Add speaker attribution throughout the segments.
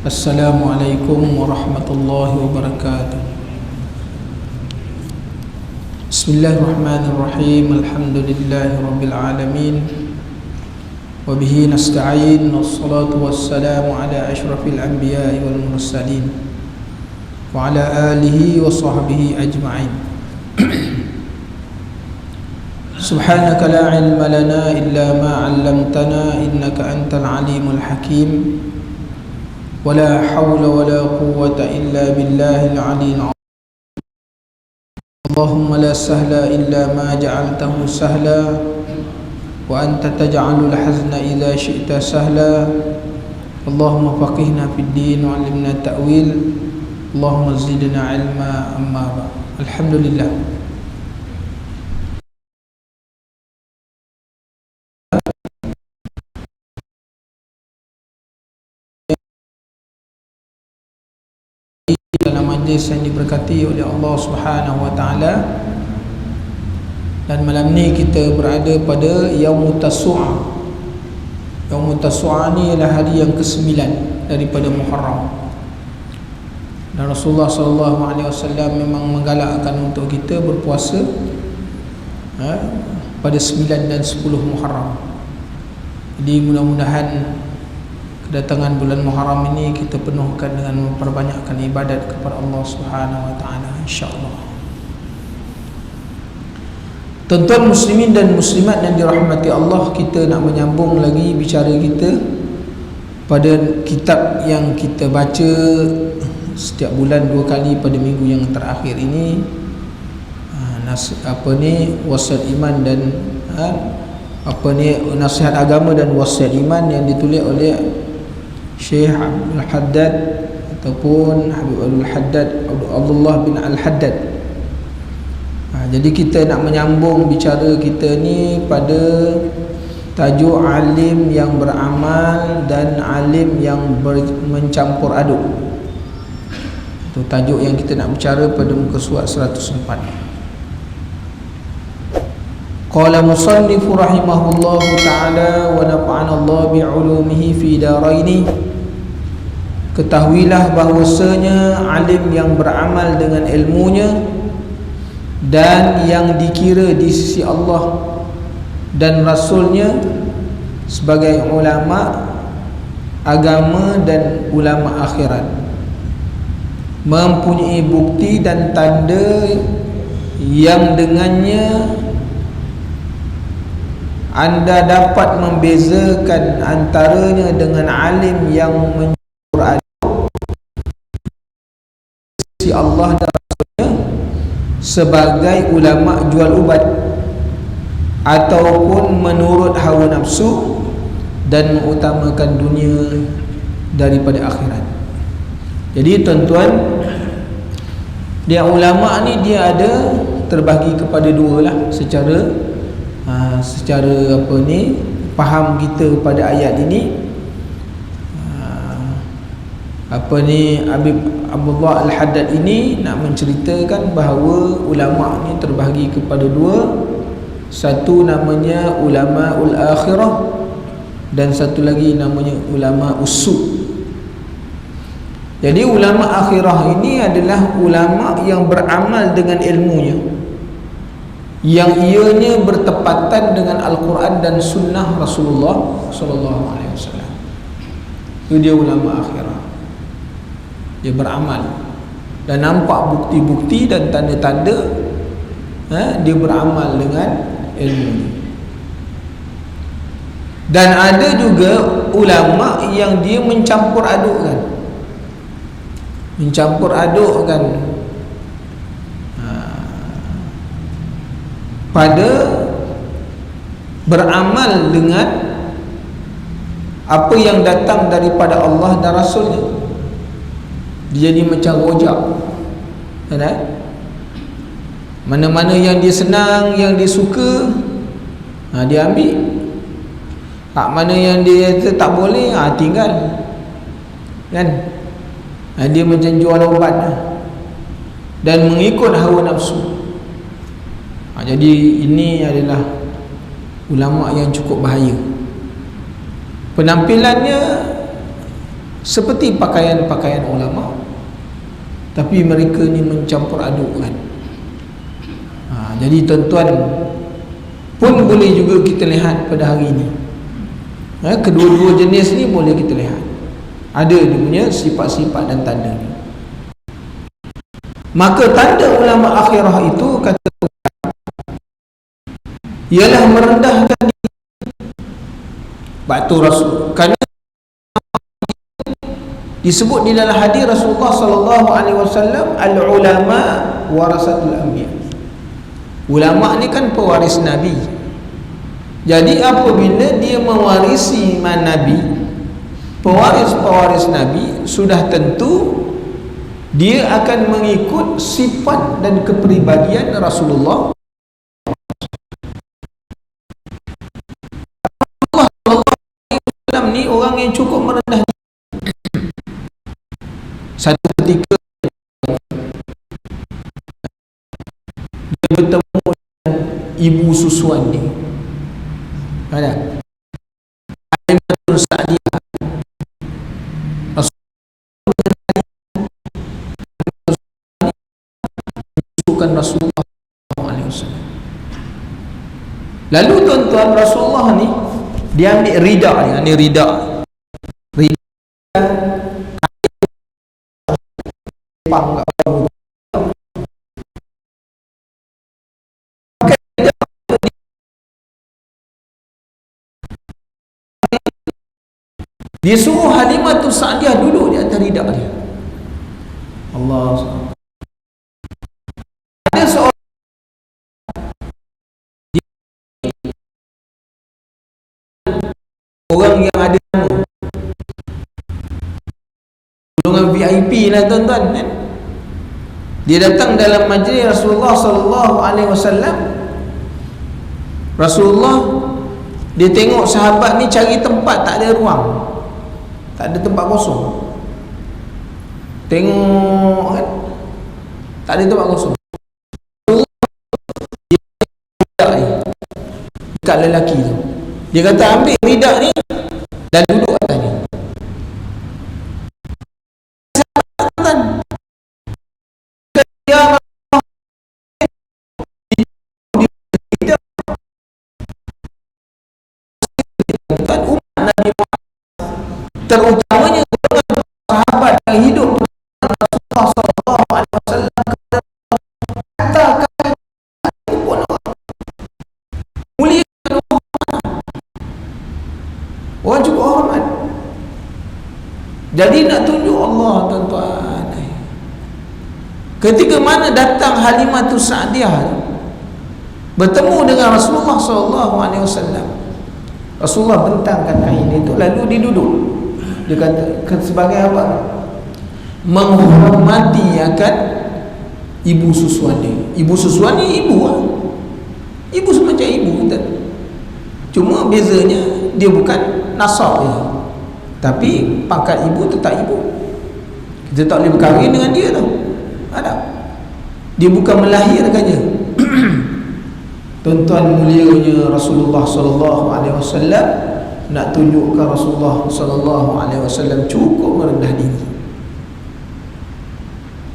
Speaker 1: Assalamualaikum warahmatullahi wabarakatuh. Bismillahirrahmanirrahim. Alhamdulillahi rabbil alamin. Wa bihi nasta'in. Wassalatu wassalamu ala ashrafil anbiya'i wal mursalin wa ala alihi wa sahbihi ajma'in. Subhanaka la ilma lana illa ma 'allamtana innaka antal alimul hakim. ولا حول ولا قوة إلا بالله العلي العظيم. اللهم لا سهل إلا ما جعلته سهلا وأنت تجعل الحزن إذا شئت سهلا. اللهم فقهنا في الدين وعلمنا التأويل. اللهم زدنا علما أما بعد. الحمد لله. Dalam majlis yang diberkati oleh Allah Subhanahu wa taala, dan malam ni kita berada pada Yaumut Tasu'a. Yaumut Tasu'a ni ialah hari yang ke-9 daripada Muharram. Dan Rasulullah SAW memang menggalakkan untuk kita berpuasa pada 9 dan 10 Muharram. Jadi mudah-mudahan kedatangan bulan Muharram ini kita penuhkan dengan memperbanyakkan ibadat kepada Allah Subhanahu wa taala, insya-Allah. Tuan-tuan muslimin dan muslimat yang dirahmati Allah, kita nak menyambung lagi bicara kita pada kitab yang kita baca setiap bulan 2 kali pada minggu yang terakhir ini. Wasiat iman dan nasihat agama dan wasiat iman yang ditulis oleh Syekh Abdul Haddad ataupun Habib Al-Haddad, Abdullah bin Al-Haddad. Jadi kita nak menyambung bicara kita ni pada tajuk alim yang beramal dan alim yang mencampur aduk. Itu tajuk yang kita nak bicara pada muka surat 104. Qala musannifu rahimahullahu ta'ala wa nafa'ana Allah bi'ulumihi fi daraini. Ketahuilah bahawasanya alim yang beramal dengan ilmunya dan yang dikira di sisi Allah dan Rasulnya sebagai ulama agama dan ulama akhirat mempunyai bukti dan tanda yang dengannya anda dapat membezakan antaranya dengan alim yang mencampur aduk si Allah dan Rasulnya sebagai ulama jual ubat ataupun menurut hawa nafsu dan mengutamakan dunia daripada akhirat. Jadi tuan-tuan, dia ulama ni dia ada terbahagi kepada dua lah secara faham kita pada ayat ini. Habib Abdullah Al-Haddad ini nak menceritakan bahawa ulama ni terbahagi kepada dua. Satu namanya ulamaul akhirah dan satu lagi namanya ulama usul. Jadi ulama akhirah ini adalah ulama yang beramal dengan ilmunya, yang ianya bertepatan dengan Al-Quran dan Sunnah Rasulullah SAW. Itu dia ulama akhirah. Dia beramal dan nampak bukti-bukti dan tanda-tanda dia beramal dengan ilmu. Dan ada juga ulama yang dia mencampur adukkan pada beramal dengan apa yang datang daripada Allah dan Rasulnya. Dia jadi macam rojak, mana-mana yang dia senang, yang dia suka, dia ambil. Mana yang dia tak boleh, tinggal. Kan? Dia macam jual obat dan mengikut hawa nafsu. Jadi ini adalah ulama yang cukup bahaya. Penampilannya seperti pakaian-pakaian ulama, tapi mereka ni mencampur adukkan. Jadi tuan-tuan pun boleh juga kita lihat pada hari ini, kedua-dua jenis ni boleh kita lihat, ada dia punya sifat-sifat dan tanda ni. Maka tanda ulama akhirah itu kata ialah merendahkan diri. Batu Rasul, kerana disebut di dalam hadis Rasulullah sallallahu alaihi wasallam, al-ulama warasatul anbiya. Ulama ni kan pewaris nabi. Jadi apabila dia mewarisi nabi, pewaris nabi, sudah tentu dia akan mengikut sifat dan kepribadian Rasulullah. Ni orang yang cukup merendah diri. Satu ketika dia bertemu dengan ibu susuan dia, ada Aimatul Sa'diyah. Rasulullah SAW. Lalu tuan-tuan, Rasulullah ni dia ambil rida ni, rida dia suruh Halimatul Sa'diyah duduk di atas rida dia. Allah SWT. Ada seorang orang yang ada golongan VIP lah tuan-tuan, kan? Dia datang dalam majlis Rasulullah sallallahu alaihi wasallam. Rasulullah dia tengok sahabat ni cari tempat, tak ada ruang, tak ada tempat kosong. Tengok kan, tak ada tempat kosong. Dekat lelaki tu, dia kata ambil ridak ni dan duduk atasnya. Terutamanya sahabat yang hidup Rasulullah sallallahu alaihi wasallam, katakan muliakan orang cukup hormat. Jadi nak tunjuk Allah tuan-tuan, ketika mana datang Halimatul Sa'diyah bertemu dengan Rasulullah sallallahu alaihi wasallam, Rasulullah bentangkan kain itu lalu diduduk. Dia kata sebagai apa? Menghormati akan ibu susuan dia. Ibu susuan ni ibu lah. Ibu semacam ibu kita. Cuma bezanya dia bukan nasab dia, tapi pangkat ibu tetap ibu. Kita tak boleh berkahwin dengan dia tau. Ada. Dia bukan melahirkannya. Tuan-tuan mulianya Rasulullah sallallahu alaihi wasallam nak tunjukkan Rasulullah sallallahu alaihi wasallam cukup merendah diri.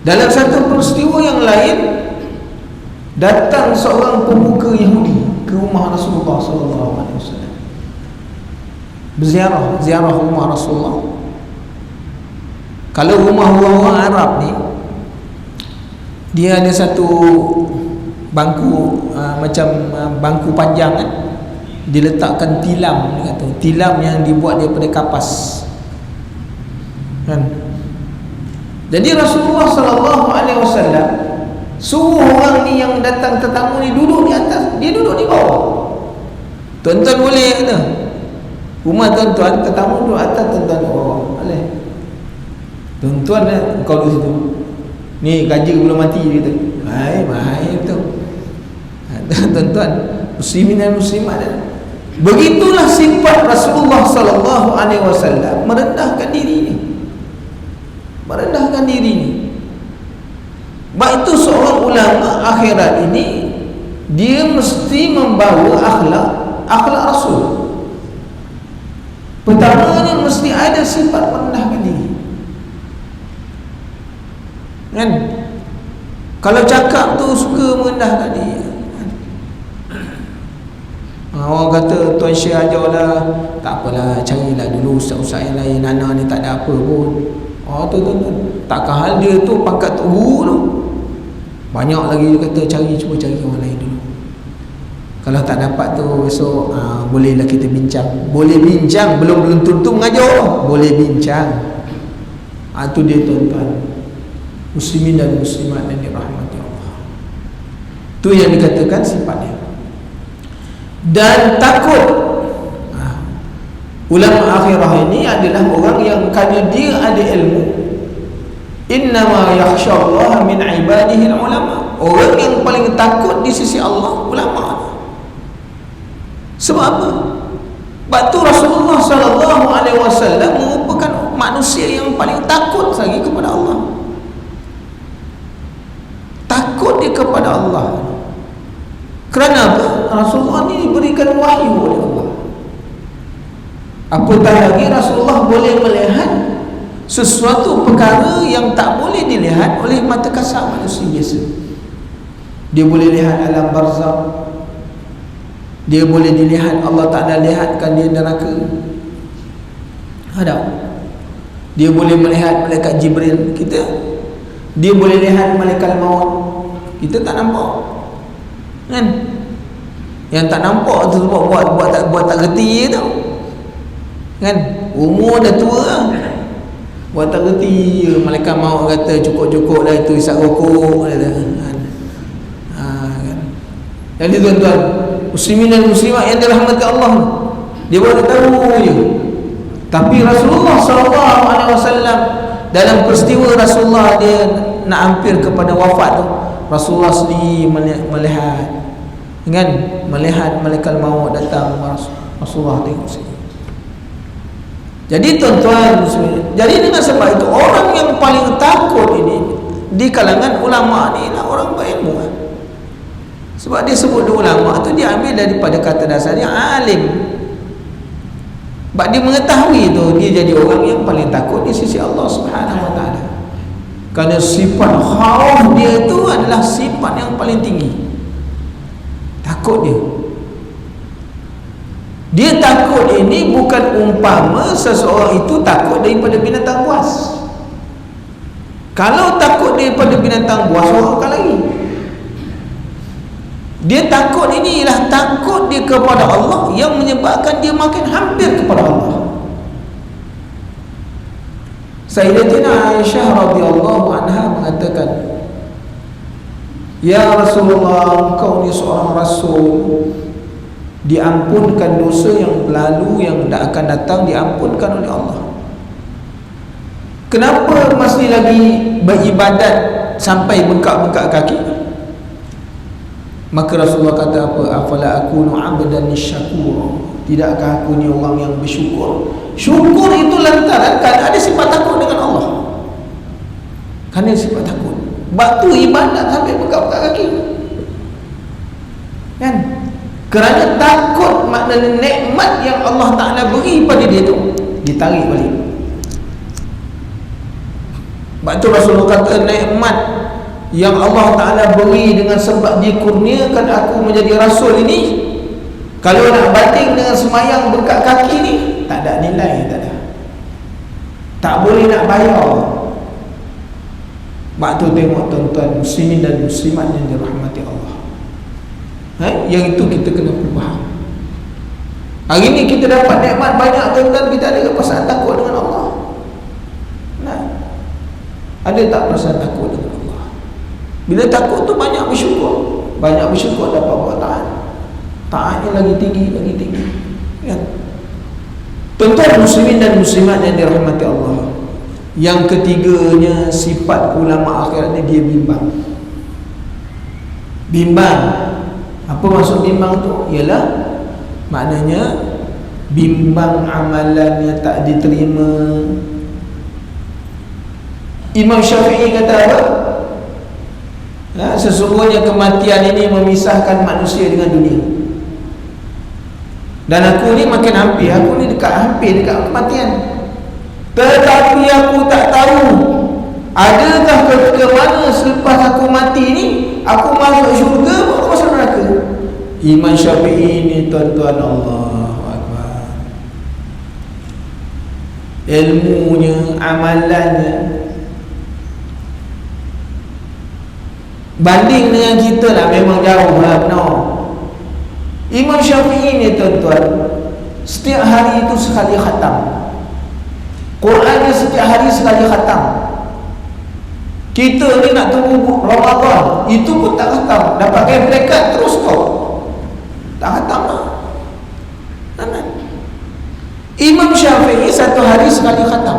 Speaker 1: Dalam satu peristiwa yang lain, datang seorang pemuka Yahudi ke rumah Rasulullah sallallahu alaihi wasallam. Ziarah rumah Rasulullah. Kalau rumah orang Arab ni, dia ada satu bangku macam bangku panjang kan, diletakkan tilam, dia kata tilam yang dibuat daripada kapas kan. Jadi Rasulullah sallallahu alaihi wasallam suruh orang ni yang datang tetamu ni duduk di atas, dia duduk di bawah. Tuan-tuan boleh kata rumah tuan-tuan, tetamu duduk atas, tuan-tuan duduk bawah, boleh. Tuan-tuan kau duduk situ, ni gaji belum mati, dia kata mahal tu. Tuan-tuan muslimin dan muslimat, begitulah sifat Rasulullah sallallahu alaihi wasallam, merendahkan dirinya, merendahkan dirinya. Baik itu seorang ulama akhirat ini, dia mesti membawa akhlak Rasul. Pertamanya mesti ada sifat merendahkan diri. kan? Kalau cakap tu suka merendahkan dia. Orang kata Tuan Syekh ajarlah, tak apalah, carilah dulu ustaz-ustaz yang lain, Nana ni tak ada apa pun. Tu takkan hal dia tu pangkat tok guru tu. Banyak lagi dia kata cuba cari orang lain dulu. Kalau tak dapat tu besok bolehlah kita bincang. Boleh bincang, belum tentu mengajar. Boleh bincang. Tu dia tuan-tuan muslimin dan muslimat yang dirahmati Allah. Tu yang dikatakan sifatnya. Dan takut, ulama akhirah ini adalah orang yang kerana dia ada ilmu, innama yakhshallaha min ibadihi ulama. Orang yang paling takut di sisi Allah ulama. Sebab apa? Sebab tu Rasulullah sallallahu alaihi wasallam merupakan manusia yang paling takut lagi kepada Allah. Takut dia kepada Allah. Kerana apa? Rasulullah ni diberikan wahyu oleh Allah. Apatah lagi Rasulullah boleh melihat sesuatu perkara yang tak boleh dilihat oleh mata kasar manusia biasa. Dia boleh lihat alam barzakh. Dia boleh dilihat, Allah Ta'ala lihatkan dia neraka. Ada. Dia boleh melihat malaikat Jibril kita. Dia boleh lihat malaikat maut. Kita tak nampak. Kan? Yang tak nampak tu sebab buat tak reti je tau. Kan? Umur dah tua lah. Buat tak reti je. Malaikat maut kata cukup-cukup lah itu isap rokok kata. Kan? Kan? Jadi tuan-tuan muslimin dan muslimat yang dirahmati Allah, dia baru tahu je. Tapi Rasulullah SAW dalam peristiwa Rasulullah dia nak hampir kepada wafat tu, Rasulullah sendiri melihat, kan, melihat malaikat maut datang. Rasulullah tengok sini. Jadi tuan-tuan muslimin, jadi dengan sebab itu orang yang paling takut ini di kalangan ulama ni lah orang berilmu. Sebab dia sebut ulama tu dia ambil daripada kata dasarnya alim. Sebab dia mengetahui tu dia jadi orang yang paling takut di sisi Allah Subhanahu Wa Taala. Kerana sifat khauf dia tu adalah sifat yang paling tinggi. Takut dia. Dia takut ini bukan umpama seseorang itu takut daripada binatang buas. Kalau takut daripada binatang buas, orang akan lari. Dia takut ini ialah takut dia kepada Allah yang menyebabkan dia makin hampir kepada Allah. Sayyidatina Aisyah radhiyallahu anha mengatakan, "Ya Rasulullah, engkau ni seorang rasul, diampunkan dosa yang lalu, yang tak akan datang diampunkan oleh Allah. Kenapa masih lagi beribadat sampai bengkak-bengkak kaki?" Maka Rasulullah kata apa? "Afala akunu 'abdan syakur." Tidakkah aku ni orang yang bersyukur? Syukur itu lantaran kan ada sifat takut dengan Allah. Kan ada sifat takut. Batu ibadat sampai bengkak-bengkak kaki. Kan? Kerana takut maknanya nikmat yang Allah Ta'ala beri pada dia tu ditarik balik. Sebab tu Rasulullah kata nikmat yang Allah Ta'ala beri dengan sebab dikurniakan aku menjadi rasul ini, kalau nak banding dengan semayang bengkak kaki ni, tak ada nilai, tak ada. Tak boleh nak bayar. Sebab tu tengok tuan-tuan muslimin dan muslimat yang dirahmati Allah. Yang itu kita kena faham. Hari ni kita dapat nikmat banyak tuan-tuan, kita ada perasaan takut dengan Allah? Nah, ada tak perasaan takut dengan Allah? Bila takut tu banyak bersyukur. Banyak bersyukur dapat buat taat. Taatnya lagi tinggi, lagi tinggi. Kan? Tuan-tuan muslimin dan muslimat yang dirahmati Allah. Yang ketiganya sifat ulama akhirat ni, dia bimbang. Bimbang. Apa maksud bimbang tu? Ialah maknanya bimbang amalannya tak diterima. Imam Syafi'i kata apa? Sesungguhnya kematian ini memisahkan manusia dengan dunia. Dan aku ni makin hampir, hampir dekat kematian. Tetapi aku tak tahu Adakah ketika mana selepas aku mati ni aku masuk syurga atau masuk neraka? Imam Syafi'i ni tuan-tuan, Allahu Akbar, ilmunya, amalannya banding dengan kita lah memang jauh lah, no. Imam Syafi'i ni tuan-tuan, setiap hari itu sekali khatam Qurannya, setiap hari sekali khatam. Kita ni nak tunggu Ramadan, itu pun tak khatam, dapatkan plakat terus stop, tak khatam lah. Imam Syafi'i satu hari sekali khatam.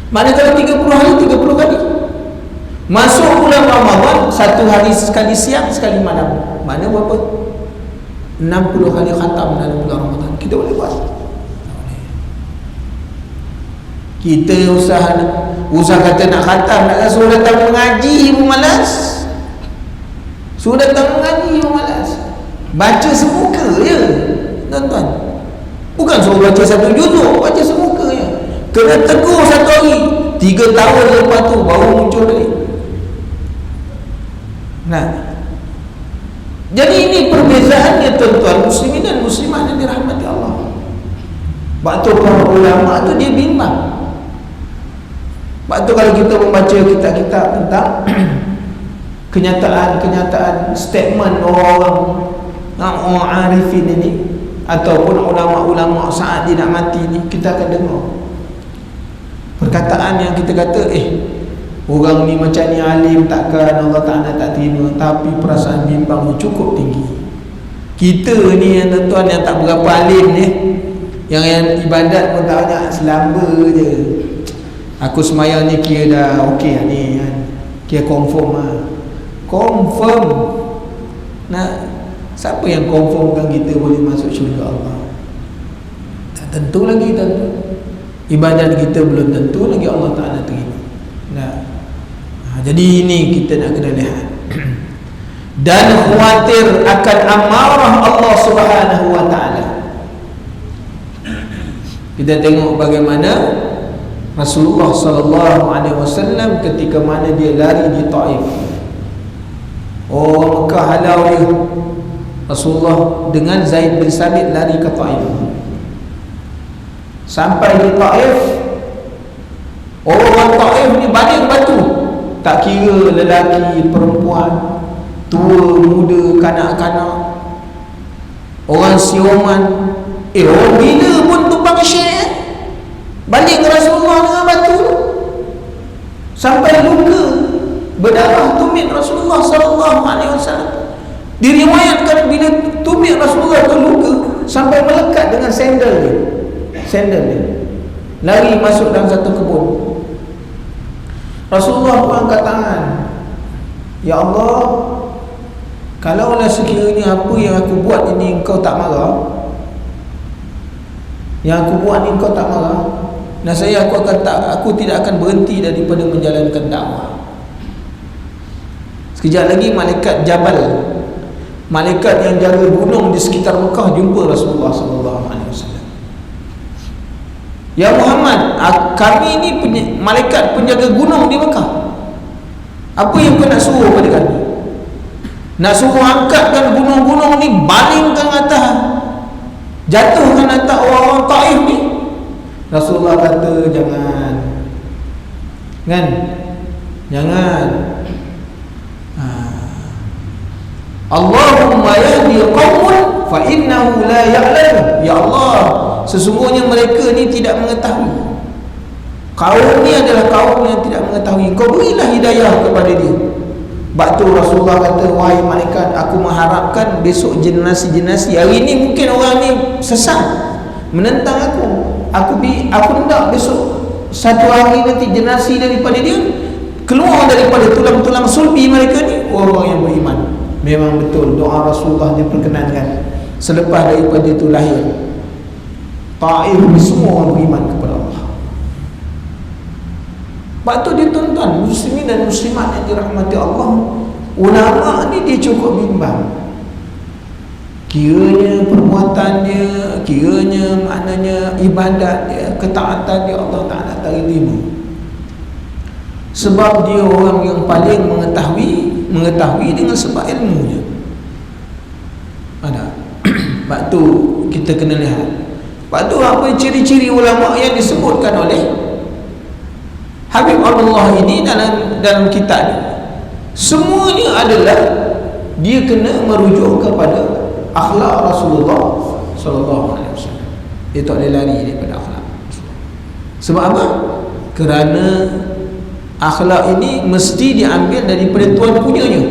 Speaker 1: Manakala 30 hari 30 kali. Masuk bulan Ramadan, satu hari sekali siang sekali malam. Mana berapa? 60 kali khatam dalam bulan Ramadan. Kita boleh buat? Kita usaha kata nak khatam, nak suruh datang mengaji pun malas. Suruh datang mengaji pun malas. Baca semuka je, tuan-tuan. Bukan suruh baca satu juzuk, baca semuka je. Kena tegur satu hari, 3 tahun lepas tu baru muncul balik. Nah, jadi ini perbezaannya tuan-tuan, muslimin dan muslimat yang dirahmati Allah. Waktu para ulama tu dia bimbang. Waktu kalau kita membaca kitab-kitab tentang kenyataan statement orang arifin ini ataupun ulama-ulama saat dia nak mati ni, kita akan dengar perkataan yang kita kata, orang ni macam ni alim, takkan Allah Ta'ala tak terima, tapi perasaan bimbang cukup tinggi. Kita ni yang tuan-tuan yang tak berapa alim ni, yang ibadat pun tak banyak, selamba je. Aku semayang ni kira dah okey lah ni kan, kira confirm lah. Confirm. Nah, siapa yang confirmkan kita boleh masuk syurga Allah? Tak tentu lagi tuan-tuan. Ibadat kita belum tentu lagi Allah Ta'ala terima. Nah, jadi ini kita nak kena lihat. Dan khawatir akan amarah Allah Subhanahu wa Ta'ala. Kita tengok bagaimana Rasulullah sallallahu alaihi wasallam ketika mana dia lari di Taif. Orang Mekah halau dia. Rasulullah dengan Zaid bin Sabit lari ke Taif. Sampai di Taif, orang Taif ni baling batu. Tak kira lelaki, perempuan, tua, muda, kanak-kanak, orang Sioman, orang bila pun tumpang syekh, balik ke Rasulullah dengan batu sampai luka berdarah tumit Rasulullah sallallahu alaihi wasallam. Diriwayatkan bila tumit Rasulullah tu luka sampai melekat dengan sandal dia. Lari masuk dalam satu kebun. Rasulullah pun angkat tangan, ya Allah, kalaulah sekiranya apa yang aku buat ini engkau tak marah, yang aku buat ini engkau tak marah, nasaya aku tidak akan berhenti daripada menjalankan dakwah. Sekejap lagi malaikat Jabal, malaikat yang jaga gunung di sekitar Mekah, jumpa Rasulullah sallallahu alaihi wasallam. Ya Muhammad, kami ini malaikat penjaga gunung di Mekah. Apa yang kau nak suruh pada kami? Nak suruh angkatkan gunung-gunung ni, balingkan atas, jatuhkan atas orang-orang Taif ni? Rasulullah kata jangan. Kan? Jangan. Allahumma yahdi qaumun fa innahu la ya'lam. Ya Allah, sesungguhnya mereka ni tidak mengetahui. Kaum ni adalah kaum yang tidak mengetahui. Kau berilah hidayah kepada dia. Sebab tu Rasulullah kata, wahai malaikat, aku mengharapkan besok generasi-generasi, hari ni mungkin orang ni sesat, menentang aku. Aku hendak besok satu hari nanti generasi daripada dia keluar daripada tulang-tulang sulbi mereka ni orang yang beriman. Memang betul doa Rasulullah diperkenankan selepas daripada itu lahir Taif ni semua orang beriman kepada Allah. Sebab tu dia tuan-tuan, muslimin dan muslimat yang dirahmati Allah, ulama ni dia cukup bimbang. Kiranya perbuatan dia, kiranya maknanya ibadat dia, ketaatan dia, Allah Ta'ala tak terima. Sebab dia orang yang paling mengetahui dengan sebab ilmunya. Ada. Sebab tu kita kena lihat. Sebab tu apa ciri-ciri ulama yang disebutkan oleh Habib Abdullah ini dalam kitab ni, semuanya adalah dia kena merujuk kepada akhlak Rasulullah sallallahu alaihi wasallam. Dia tak boleh lari daripada akhlak. Sebab apa? Kerana akhlak ini mesti diambil daripada Tuhan punyanya.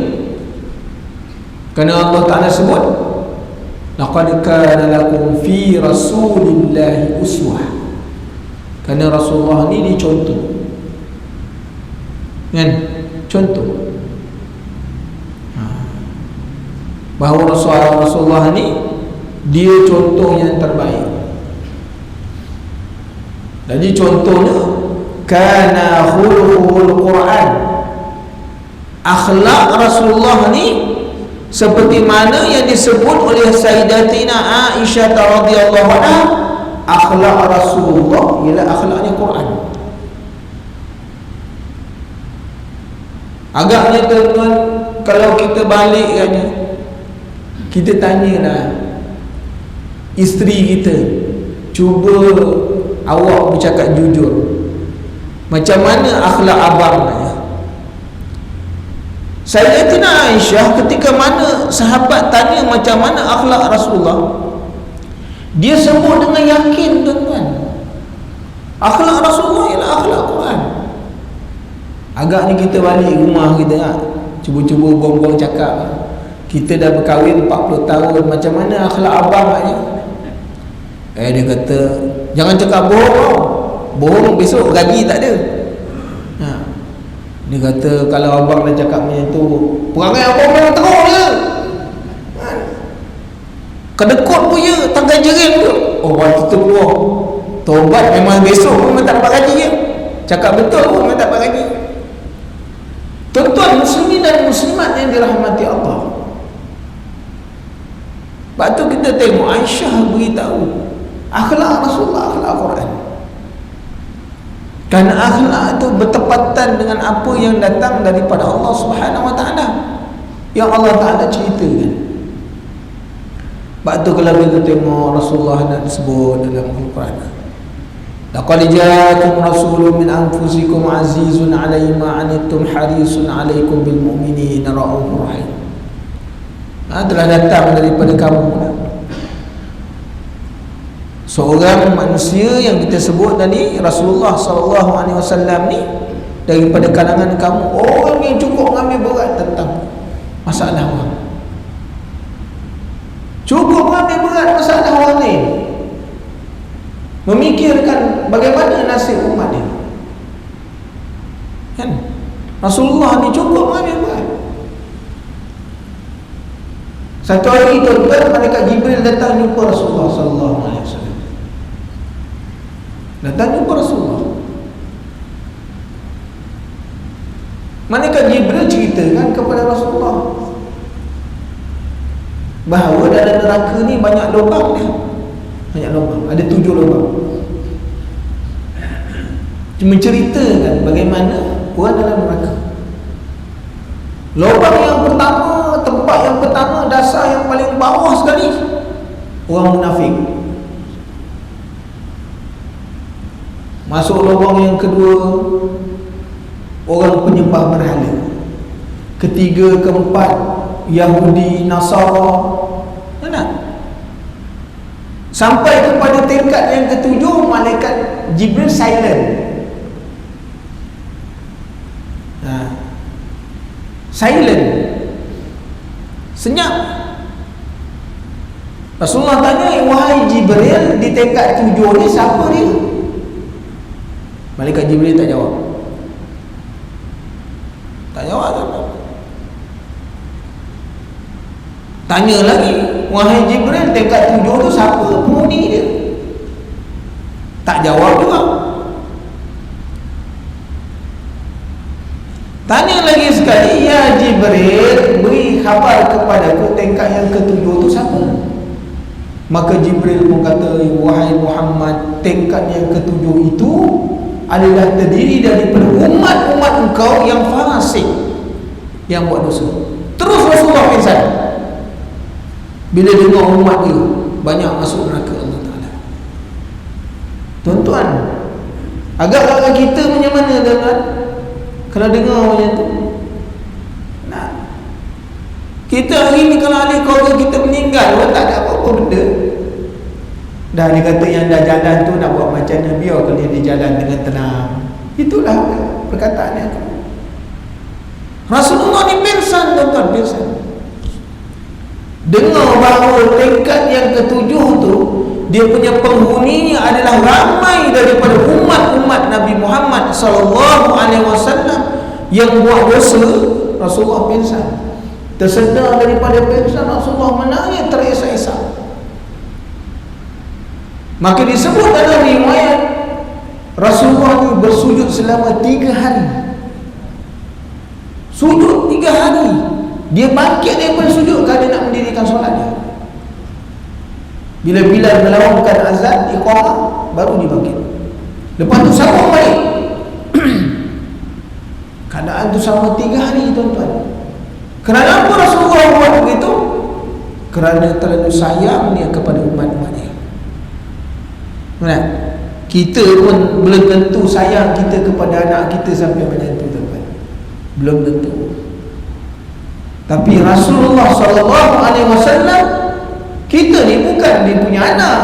Speaker 1: Kerana Allah Ta'ala sebut, laqad kana lakum fi rasulillahi uswah. Kerana Rasulullah ni dicontoh, kan? Contoh bahawa Rasulullah ni dia contoh yang terbaik. Jadi contohnya, kana khuluqul Quran. Akhlak Rasulullah ni seperti mana yang disebut oleh Sayyidatina Aisyah radhiyallahu anha, akhlak Rasulullah ialah akhlaknya Quran. Agaknya tuan-tuan, kalau kita balik kan, kita tanyalah isteri kita, cuba awak bercakap jujur, macam mana akhlak abang ni? Sayyidatina Aisyah ketika mana sahabat tanya macam mana akhlak Rasulullah, dia sebut dengan yakin tuan-tuan, akhlak Rasulullah ialah akhlak Quran. Agaknya kita balik rumah kita cuba-cuba buang-buang cakap, kita dah berkahwin 40 tahun, macam mana akhlak abang ni? Dia kata, jangan cakap bohong. Bohong besok gaji tak ada. Dia kata, kalau abang dah cakap macam tu, perangai abang memang teruk je. Kedekut pun je, tangkai jering tu. Oh, waktu tu keluar tobat, memang besok pun tak dapat gaji je. Cakap betul pun memang tak dapat gaji. Tuan-tuan muslimin dan muslimat yang dirahmati Allah, sebab tu kita tengok Aisyah beritahu akhlak Rasulullah, akhlak Quran. Kerana akhlak itu bertepatan dengan apa yang datang daripada Allah Subhanahu Wa Taala, yang Allah Taala ceritakan. Sebab tu kalau kita tengok Rasulullah nak disebut dalam Al-Quran, laqad ja'akum rasulun min anfusikum azizun 'alaihi ma 'anittum harisun 'alaikum bil mu'minina raufur rahim. Telah datang daripada kamu seorang manusia yang kita sebut tadi, Rasulullah sallallahu alaihi wasallam ni, daripada kalangan kamu, orang yang cukup mengambil berat tentang masalah orang, cukup mengambil berat masalah orang lain, memikirkan bagaimana nasib umat dia, kan? Rasulullah ni cukup mengambil berat. Satu hari tuan-tuan, malaikat Jibril datang jumpa Rasulullah sallallahu alaihi wasallam. Datang jumpa Rasulullah. Malaikat Jibril ceritakan kepada Rasulullah bahawa dalam neraka ni banyak lubang dia. Banyak lubang, ada 7 lubang. Menceritakan bagaimana orang dalam neraka. Lubang yang pertama, tempat yang pertama, dasar yang paling bawah sekali, orang munafik. Masuk lubang yang kedua, orang penyembah berhala. Ketiga, keempat, Yahudi, Nasara. Sampai kepada tingkat yang ketujuh, malaikat Jibril silent. Silent, senyap. Rasulullah tanya, wahai Jibril, di tingkat 7 ni siapa dia? Malaikat Jibril tak jawab. Tak jawab apa. Tanya lagi, wahai Jibril, tingkat 7 tu siapa penghuni dia? Tak jawab juga. Tanya lagi sekali, ya Jibril, beri khabar kepadaku tingkat yang ke-7 tu siapa? Maka Jibril pun kata, wahai Muhammad, tingkat yang ke-7 itu adalah terdiri daripada umat-umat engkau yang fasik, yang buat dosa. Terus Rasulullah pingsan bila dengar umat dia banyak masuk neraka Allah Ta'ala. Tuan-tuan, agak-agak kita macam mana tuan-tuan kalau dengar macam tu? Nah, kita hari ni kalau ahli keluarga kita meninggal, tak ada apa-apa benda. Dah dia kata yang dah jalan tu nak buat macam mana, biar kalau dia jalan dengan tenang. Itulah perkataan yang Rasulullah ni pingsan tuan-tuan, pingsan. Dengar bahawa tingkat yang ketujuh tu dia punya penghuninya adalah ramai daripada umat-umat Nabi Muhammad sallallahu alaihi wasallam yang buat dosa. Rasulullah pingsan. Tersedar daripada pingsan, Rasulullah menangis terisak-isak. Maka disebut dalam riwayat Rasulullah ni bersujud selama 3 hari. Sujud 3 hari. Dia bangkit daripada sujud kerana nak mendirikan solat dia. Bila Bilal melaungkan azan iqamah, baru dia bangkit. Lepas tu sambung balik. Keadaan tu sama 3 hari tuan-tuan. Kerana apa Rasulullah buat begitu? Kerana terlalu sayang dia kepada umat-umat dia. Benar? Kita pun belum tentu sayang kita kepada anak kita sampai macam tu tuan-tuan. Belum tentu. Tapi Rasulullah SAW, kita ni bukan dia punya anak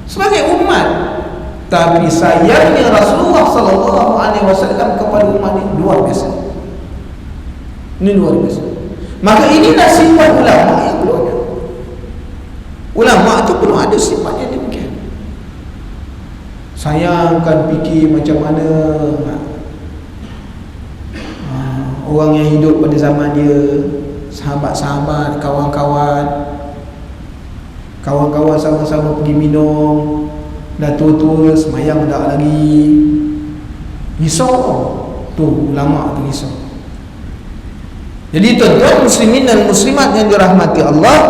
Speaker 1: sebagai umat, tapi sayangnya Rasulullah SAW kepada umat ni luar biasa. Ini luar biasa. Maka inilah sifat ulama yang perlu ada. Ulama tu perlu ada sifat yang demikian. Sayangkan fikir macam mana orang yang hidup pada zaman dia, sahabat-sahabat, kawan-kawan sama-sama pergi minum, dah tua-tua semayang tak lagi, risau tu ulama tu risau. Jadi tuan-tuan muslimin dan muslimat yang dirahmati Allah,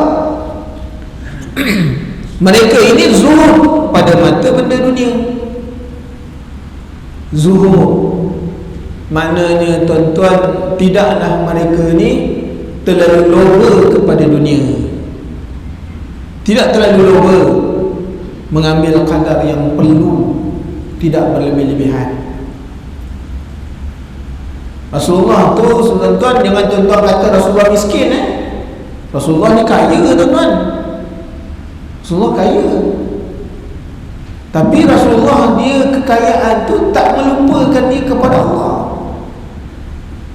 Speaker 1: mereka ini zuhud pada mata benda dunia. Zuhud maknanya tuan-tuan, tidaklah mereka ni terlalu loba kepada dunia, tidak terlalu loba mengambil kadar yang perlu, tidak berlebih-lebihan. Rasulullah tu tuan-tuan, jangan tuan-tuan kata Rasulullah miskin. Rasulullah ni kaya tuan-tuan. Rasulullah kaya, tapi Rasulullah dia kekayaan tu tak melupakan dia kepada Allah.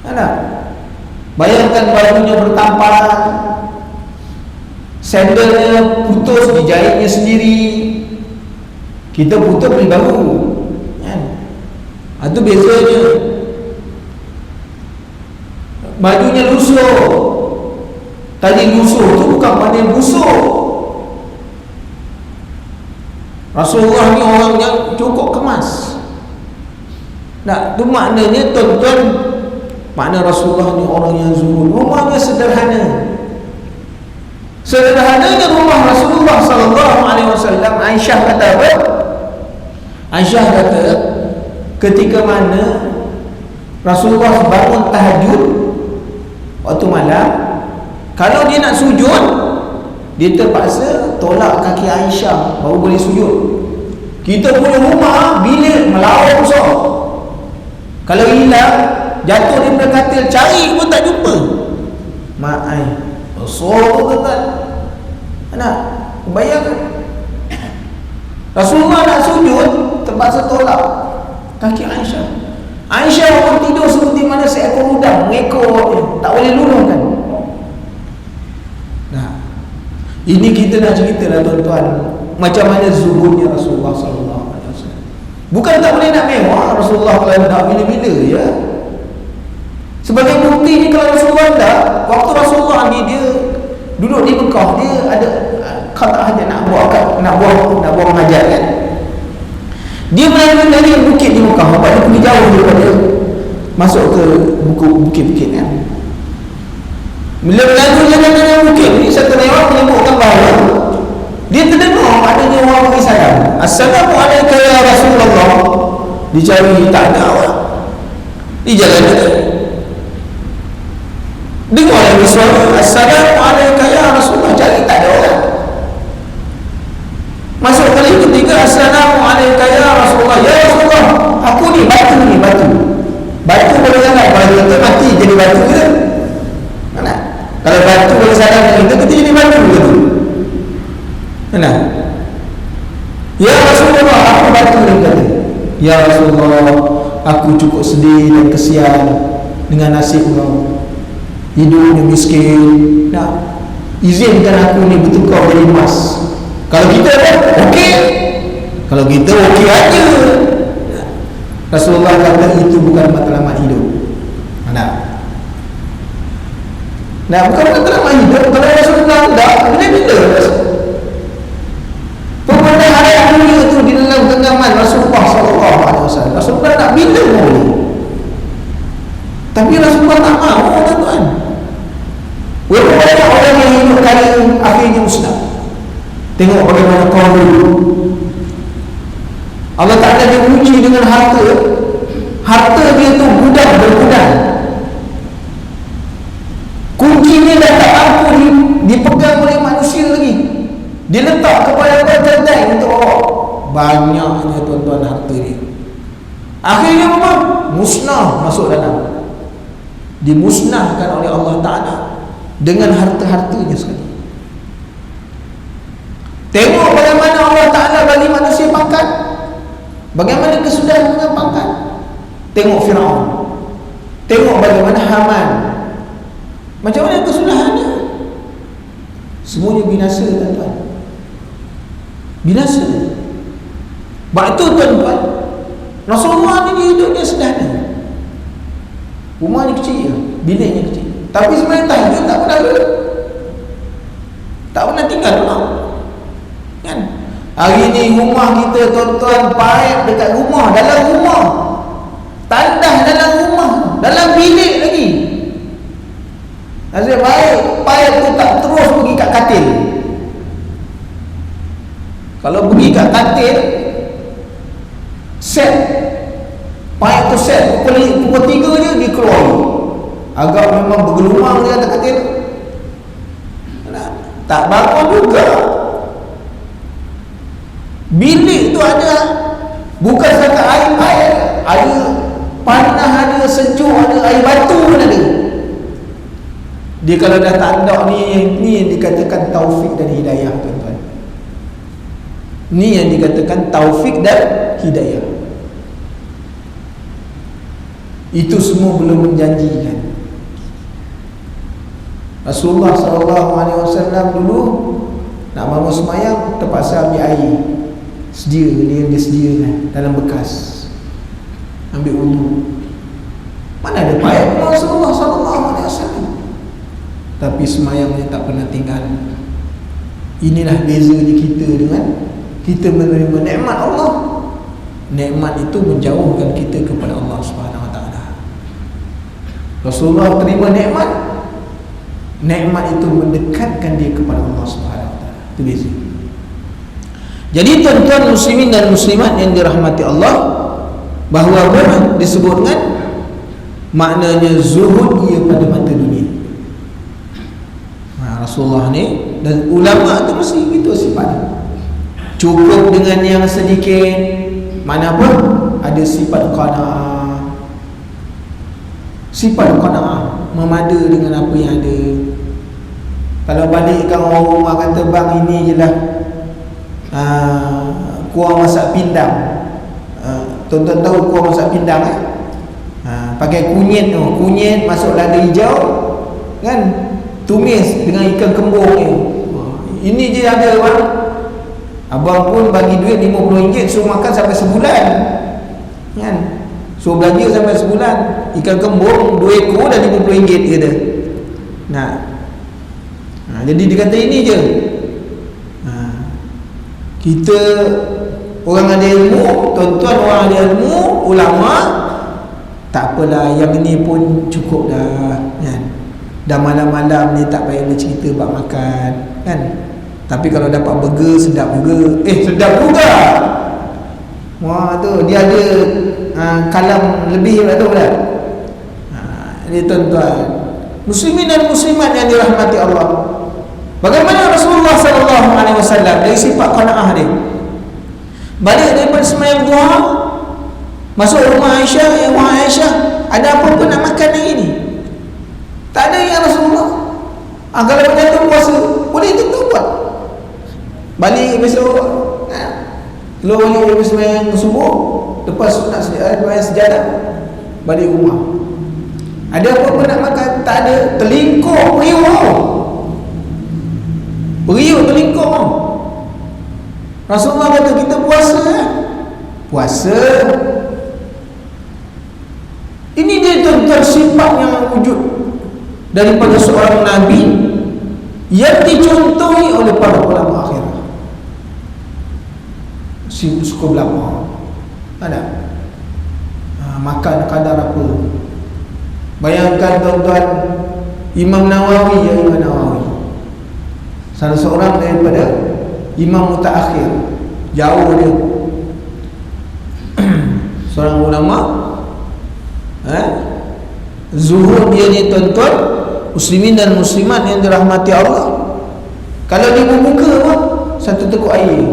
Speaker 1: Ada? Bayangkan bajunya bertamparan, sandalnya putus, dijahitnya sendiri. Kita putus beli baru, kan? Itu bezanya. Bajunya lusuh. Tadi lusuh tu bukan maknanya busuk. Rasulullah ni orang yang cukup kemas. Nah, tu maknanya tuan-tuan, makna Rasulullah ni orang yang zuhud. Rumahnya sederhana. Sederhananya rumah Rasulullah SAW. Aisyah kata apa? Aisyah kata ketika mana Rasulullah bangun tahajud waktu malam, kalau dia nak sujud, dia terpaksa tolak kaki Aisyah baru boleh sujud. Kita punya rumah bilik melawak besar, kalau hilang, jatuh daripada katil, cari pun tak jumpa. Mak ai besar tu kan. Nak bayangkan Rasulullah nak sujud, terpaksa tolak kaki Aisyah. Aisyah orang tidur seperti mana seekor udang mengekor dia, tak boleh luluhkan. Nah, ini kita nak cerita lah tuan-tuan, macam mana zuhudnya Rasulullah SAW. Bukan tak boleh nak mewah, Rasulullah kalau nak bila-bila ya. Sebagai bukti ni, kalau Rasulullah tak, waktu Rasulullah ni dia duduk di Mekah, dia ada kata hajat nak buat hajat kan. Dia melalui dari bukit di Mekah, sebab dia pergi jauh daripada masuk ke bukit-bukit kan. Bila melalui jalan-jalan bukit ni, satu lewat menyebutkan bahawa dia terdengar adanya orang beri salam. Assalamualaikum ya Rasulullah. dicari tak ada orang di jalan itu. Dengar lagi suara, Assalamualaikum ya Rasulullah, cari tak ada orang. Masuk kali ketiga, Assalamualaikum ya Rasulullah, ya Rasulullah, aku ni batu boleh jalan, kalau kita mati jadi batu ke? Mana? Kalau batu boleh jalan dengan kita jadi batu ke? Mana? Ya Rasulullah, aku batu ni kata. Ya Rasulullah, aku cukup sedih dan kesian dengan nasib kau, hidupnya miskin. Nah, izinkan aku ni bertukar jadi emas. Kalau kita kan okey, kalau kita okey aja. Rasulullah kata itu bukan matlamat hidup. Mana? Nah, bukan matlamat hidup. Kalau Rasulullah tidak, bila perbedaan yang mulia itu di dalam genggaman Rasulullah SAW. Rasulullah nak bila boleh, tapi Rasulullah tak mahu, tuan-tuan. Walaupun banyak orang yang hidup kaya akhirnya musnah. Tengok bagaimana kaum dulu. Allah Ta'ala dia uji dengan harta. Harta dia tu bergudang. Kuncinya dah tak mampu dipegang oleh manusia lagi. Dia letak kepada kedai untuk orang. Banyaknya tuan-tuan harta dia. Akhirnya apa? Musnah masuk dalam. Dimusnahkan oleh Allah Ta'ala dengan harta-hartanya sekali. Tengok bagaimana Allah Ta'ala bagi manusia pangkat, bagaimana kesudahan dengan pangkat. Tengok Firaun, tengok bagaimana Haman, macam mana kesudahannya. Semuanya binasa, tuan-tuan. Binasa. Sebab itu, tuan-tuan, Rasulullah ni hidup dia sederhana. Rumahnya kecil, biliknya kecil, tapi sebenarnya tahajud tak pernah tinggal rumah. Kan? Hari ni rumah kita, tuan-tuan, paip dekat rumah, dalam rumah, tandas dalam rumah, dalam bilik lagi. Nasib baik paip tu tak terus pergi kat katil. Kalau pergi kat katil, set paip tu set pukul 3 je dia keluar. Agak memang bergelumang dia atas katil. Tak bangun juga. Bilik tu ada, bukan setakat air, panas ada, sejuk ada, air batu pun ada. Dia kalau dah tandak ni yang dikatakan taufik dan hidayah, tuan-tuan. Ni yang dikatakan taufik dan hidayah. Itu semua belum menjanjikan. Rasulullah SAW dulu nak bangun semayang, terpaksa ambil air. Dia sediakan dalam bekas, ambil wudu. Mana ada payah Rasulullah SAW. Tapi semayangnya tak pernah tinggal. Inilah bezanya kita dengan kita menerima nikmat Allah. Nikmat itu menjauhkan kita kepada Allah Subhanahu Wa Taala. Rasulullah terima nikmat, nikmat itu mendekatkan dia kepada Allah Subhanahu Wa Taala. Itu beza. Jadi tuan-tuan muslimin dan muslimat yang dirahmati Allah, bahawa apa disebutkan maknanya zuhud ia pada mata dunia. Rasulullah ni dan ulama tu mesti gitu sifat. Cukup dengan yang sedikit, mana pun ada sifat qanaah. Sifat qanaah, memada dengan apa yang ada. Kalau balikkan orang rumah kata, bang ini je lah kuah masak pindang. Tuan-tuan tahu kuah masak pindang pakai kunyit tu, kunyit masuk lada hijau kan, tumis dengan ikan kembung ni. Ini je ada bang. Abang pun bagi duit RM50 suruh makan sampai sebulan kan, suruh belanja sampai sebulan. Ikan kembung 2 ekor dah RM50 kata. Jadi dia kata ini je. Kita orang ada ilmu, tuan-tuan orang ada ilmu, ulama, tak apalah, yang ini pun cukup dah kan. Dah malam-malam ni tak payah bercerita bab makan kan. Tapi kalau dapat burger sedap juga. Sedap juga. Wah tu dia ada kalam lebih tak tahu dah. Ini tuan-tuan, muslimin dan muslimat yang dirahmati Allah, bagaimana Rasulullah SAW dari sifat qanaah dia, balik daripada sembahyang duha, masuk rumah Aisyah, ya wahai Aisyah, ada apa-apa nak makan hari ni? Tak ada ya Rasulullah. Kalau menyatu puasa, boleh tentu buat. Balik besok, keluar balik daripada sembahyang subuh, lepas nak sembahyang sejadah, balik rumah. Ada apa-apa nak makan? Tak ada. Terlingkup periuk terlingkup. Rasulullah kata kita puasa, puasa. Ini dia tuan-tuan sifat yang wujud daripada seorang Nabi yang dicontohi oleh para ulama akhirah. Suka berlapar, ada makan kadar apa. Bayangkan tuan-tuan, Imam Nawawi, salah seorang daripada imam mutaakhir, jauh dia, seorang ulama, zuhud dia ni tuan-tuan, muslimin dan muslimat yang dirahmati Allah. Kalau dia berbuka apa, satu teguk air,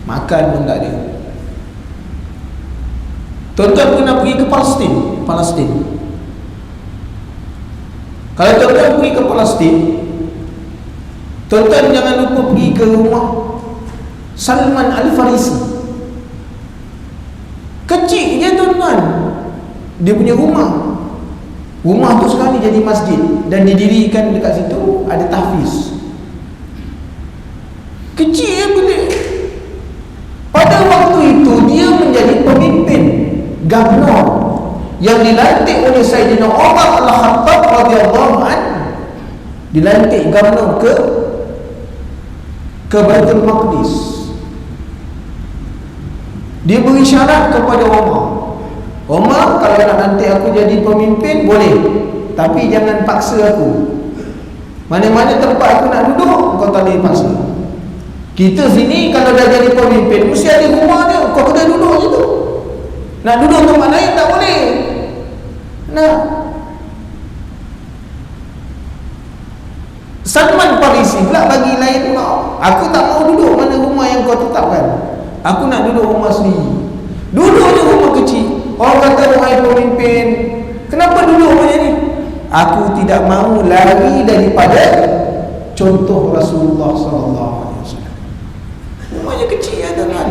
Speaker 1: makan pun tak ada. Tuan-tuan kena pergi ke Palestin. Kalau tuan-tuan pergi ke Palestin, tuan-tuan jangan lupa pergi ke rumah Salman Al-Farisi. Kecil je tuan-tuan dia punya rumah. Rumah tu sekarang ni jadi masjid dan didirikan dekat situ ada tahfiz. Kecil je bilik. Pada waktu itu dia menjadi pemimpin, gubernur yang dilantik oleh Sayyidina Umar Al-Khattab radhiyallahu anhu. Dilantik gubernur ke Baitul Maqdis. Dia beri syarat kepada Umar, kalau nak nanti aku jadi pemimpin boleh, tapi jangan paksa aku. Mana-mana tempat aku nak duduk, kau tak boleh paksa. Kita sini kalau dah jadi pemimpin mesti ada rumah dia, kau kena duduk je tu. Nak duduk tempat lain tak boleh. Salman Farisi pula bagi lain pula. Aku tak mau duduk mana rumah yang kau tetapkan. Aku nak duduk rumah sendiri. Duduk je rumah kecil. Orang kata wahai pemimpin, kenapa duduk macam ni? Aku tidak mahu lari daripada contoh Rasulullah SAW. Rumahnya kecil ya tuan.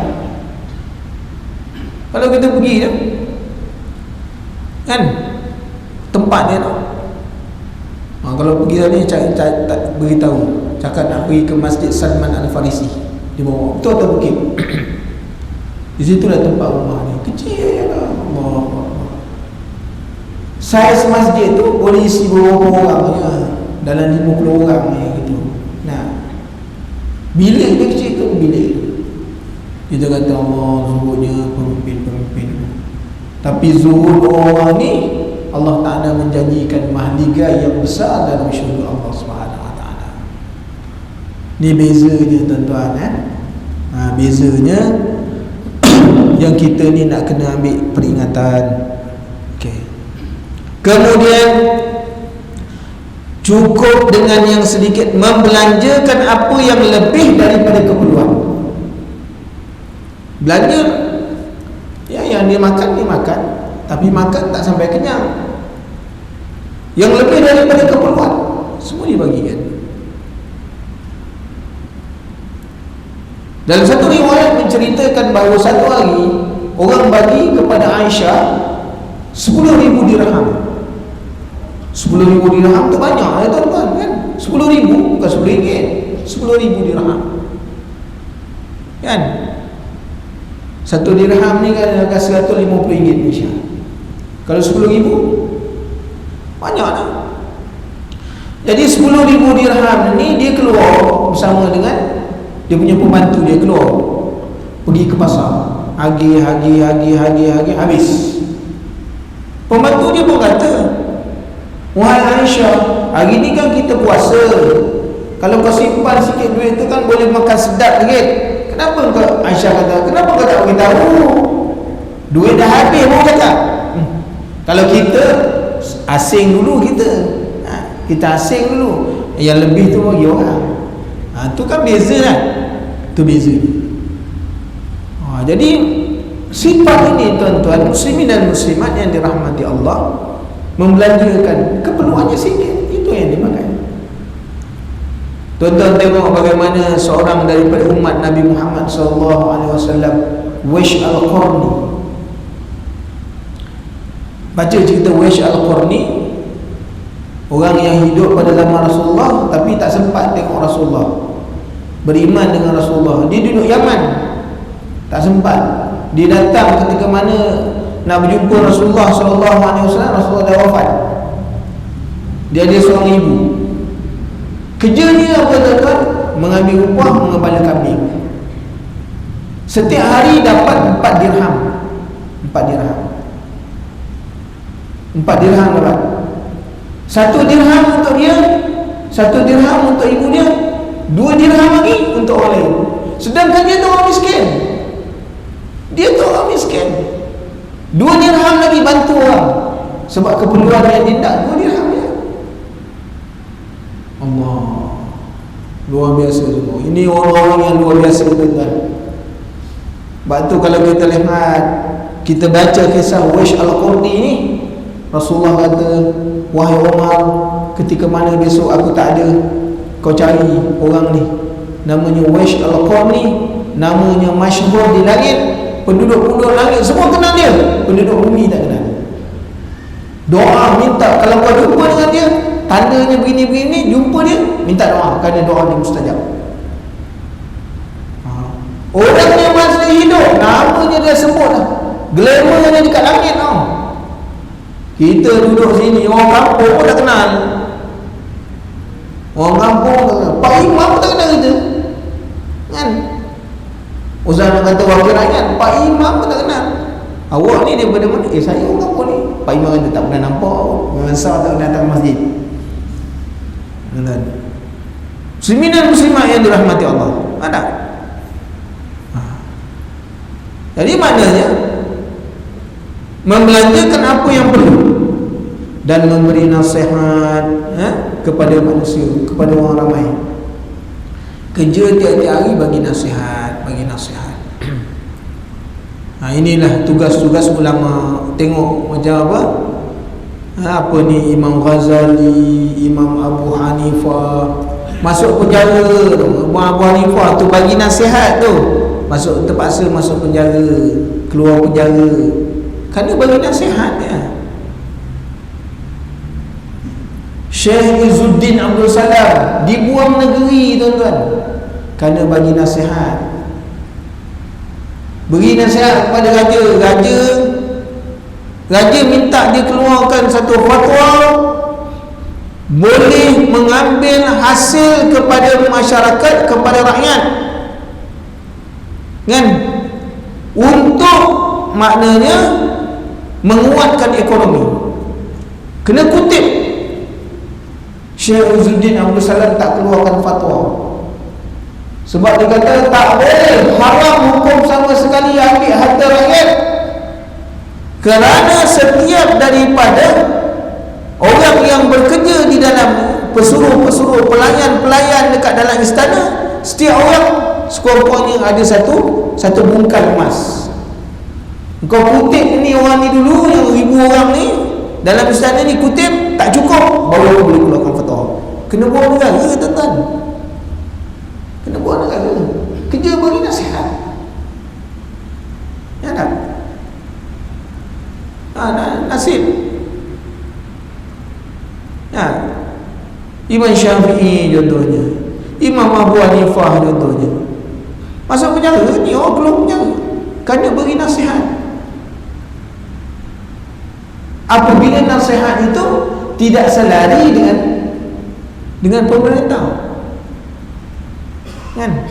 Speaker 1: Kalau kita pergi je, kan, tempat dia tu. Kalau pergi tadi beritahu, cakap nak pergi ke Masjid Salman Al-Farisi di bawah. Betul atau bukit? Di situlah tempat rumah ni. Kecil je lah. Saiz masjid tu boleh isi beberapa orang je, dalam 50 orang ni gitu. Bilik dia kecil tu bilik. Kita kata Allah zuhudnya pemimpin. Tapi zuhud orang ni Allah Ta'ala menjanjikan mahliga yang besar dalam syurga Allah Subhanahu Wa Ta'ala. Ni beza dia tuan-tuan. Bezanya yang kita ni nak kena ambil peringatan. Okay. Kemudian cukup dengan yang sedikit, membelanjakan apa yang lebih daripada keperluan. Belanja ya, yang dia makan, tapi makan tak sampai kenyang. Yang lebih daripada keperluan semua dibagikan. Dalam satu riwayat menceritakan bahawa satu hari orang bagi kepada Aisyah 10,000 dirham. 10,000 dirham tu banyak ya tuan-tuan kan? 10,000 bukan RM10, 10,000 dirham kan? Satu dirham ni kan RM150 Malaysia. Kalau 10,000 banyak lah. Jadi 10,000 dirham ni dia keluar bersama dengan dia punya pembantu, dia keluar pergi ke pasar, hagi habis. Pembantu dia pun kata, wahai Aisyah, hari ni kan kita puasa, kalau kau simpan sikit duit tu kan boleh makan sedap sikit. Kenapa kau, Aisyah kata, kenapa kau tak beritahu? duit dah habis baru cakap. Kalau kita asing dulu, kita asing dulu, yang lebih tu bagi orang. Tu kan beza kan, tu beza. Jadi sifat ini tuan-tuan muslimin dan muslimat yang dirahmati Allah, membelanjakan keperluannya sikit, itu yang dimakan. Tuan-tuan tengok bagaimana seorang daripada umat Nabi Muhammad SAW, Waish Al-Qarni. Baca cerita Waish Al-Qarni, orang yang hidup pada zaman Rasulullah tapi tak sempat tengok Rasulullah, beriman dengan Rasulullah. Dia duduk Yaman, tak sempat. Dia datang ketika mana nak berjumpa Rasulullah SAW. Rasulullah dah wafat. Dia ada seorang ibu, kerja dia apa tuan-tuan? Mengambil upah, mengembala kambing. Setiap hari dapat 4 dirham. 4 dirham. 4 dirham dapat. 1 dirham untuk dia, 1 dirham untuk ibu dia, 2 dirham lagi untuk orang lain. Sedangkan dia tu orang miskin. Dia tu orang miskin. 2 dirham lagi bantu orang. Sebab keperluan yang dia tak, 2 dirham je. Allah, luar biasa semua. Ini orang-orang yang luar biasa tuan-tuan. Sebab tu kalau kita lihat, kita baca kisah Waish Al-Qarni ni, Rasulullah kata, wahai Umar, ketika mana besok aku tak ada, kau cari orang ni, namanya Waish Al-Qarni, namanya masyhur di langit. Penduduk-penduduk langit semua kenal dia, penduduk bumi tak kenal. Doa minta, kalau kau jumpa dengan dia, tandanya begini-begini, jumpa dia, minta doa, kerana doa dia mustajab. Orang yang masih hidup, namanya dia sebut dah, glamournya dekat langit tau. Kita duduk sini, orang kampung pun tak kenal. Orang kampung tak kenal, Pak Imam pun tak kenal kita kan. Ustaz nak kata wakil rakyat, Pak Imam pun tak kenal. Awak ni daripada mana? Saya orang kampung ni. Pak Imam kata tak pernah nampak, masa tak pernah datang masjid. Muslimin dan muslimat yang dirahmati Allah, ada. Jadi maknanya membelanjakan apa yang perlu dan memberi nasihat kepada manusia, kepada orang ramai. Kerja tiap-tiap hari bagi nasihat, bagi nasihat. Inilah tugas-tugas ulama. Tengok macam apa? Apa ni, Imam Ghazali, Imam Abu Hanifah masuk penjara. Imam Abu Hanifah tu bagi nasihat tu, masuk, terpaksa masuk penjara, keluar penjara, kerana bagi nasihat dia. Syekh Izzuddin Abdul Salam dibuang negeri tuan-tuan, kerana bagi nasihat. Beri nasihat kepada raja minta dia keluarkan satu fatwa, boleh mengambil hasil kepada masyarakat, kepada rakyat kan, untuk maknanya menguatkan ekonomi. Kena kutip, Syekh Izzuddin Abdul Salam tak keluarkan fatwa, sebab dia kata tak boleh, haram hukum sama sekali ambil harta rakyat, kerana setiap daripada orang yang bekerja di dalam pesuruh-pesuruh, pelayan-pelayan dekat dalam istana, setiap orang sekurang-kurangnya ada satu bungkal emas. Kau kutip ni orang ni dulu, yang 1000 orang ni dalam istana ni kutip, tak cukup, baru boleh keluarkan fatwa. Kena buang negara tuan-tuan, kena buang negara. Kerja bagi nasihat, ya tak? Nasib ya. Imam Syafi'i contohnya, Imam Abu Hanifah contohnya, masuk penjara ni, orang keluar penjara kerana beri nasihat. Apabila nasihat itu tidak selari dengan pemerintah kan,